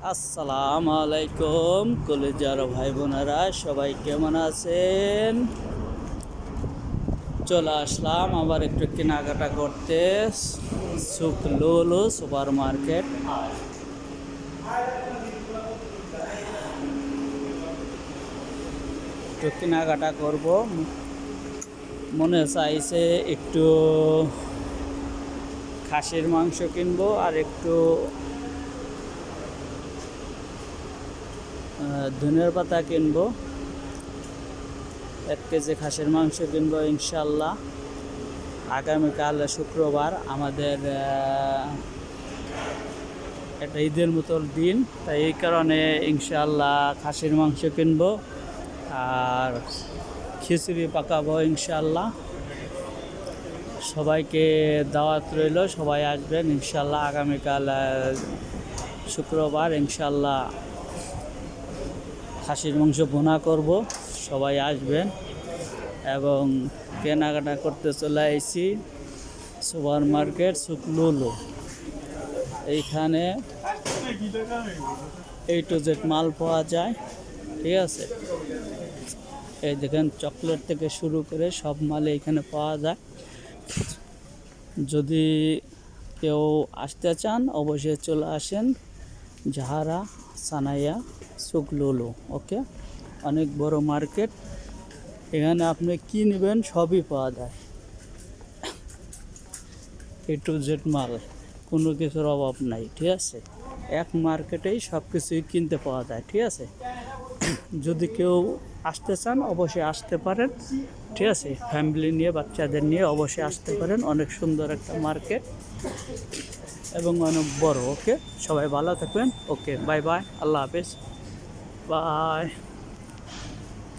আসসালামু আলাইকুম কলেজার ভাই বোনেরা, সবাই কেমন আছেন? চলে আসলাম আবার একটু কেনাকাটা করতে সুক লুলু সুপার মার্কেট। একটু কেনাকাটা করব, মনে চাইছে একটু খাসির মাংস কিনবো আর একটু ধনিয়ার পাতা কিনবো, 1 কেজি খাসির মাংস কিনবো ইনশাল্লাহ। আগামীকাল শুক্রবার আমাদের একটা ঈদের মতো দিন, তাই এই কারণে ইনশাল্লাহ খাসির মাংস কিনবো আর খিচুড়ি পাকাবো ইনশাল্লাহ। সবাইকে দাওয়াত রইল, সবাই আসবেন ইনশাল্লাহ। আগামীকাল শুক্রবার ইনশাল্লাহ খাসির মাংস ভুনা করব, সবাই আসবেন। এবং কেনাকাটা করতে চলে আইছি সুপার মার্কেট সুক লুলু। এইখানে A to Z মাল পাওয়া যায়, ঠিক আছে। এই দেখেন, চকলেট থেকে শুরু করে সব মাল এখানে পাওয়া যায়। যদি কেউ আসতে চান অবশ্যই চলে আসেন জাহারা সানাইয়া সুক লুলু। ওকে, অনেক বড় মার্কেট, এখানে আপনি কি নেবেন সবই পাওয়া যায়। A to Z মাল, কোনো কিছুর অভাব নাই, ঠিক আছে। এক মার্কেটেই সব কিছুই কিনতে পাওয়া যায়, ঠিক আছে। যদি কেউ আসতে চান অবশ্যই আসতে পারেন, ঠিক আছে। ফ্যামিলি নিয়ে বাচ্চাদের নিয়ে অবশ্যই আসতে পারেন। অনেক সুন্দর একটা মার্কেট এবং অনেক বড়। ওকে, সবাই ভালো থাকবেন। ওকে, বাই বাই, আল্লাহ হাফেজ, বাই।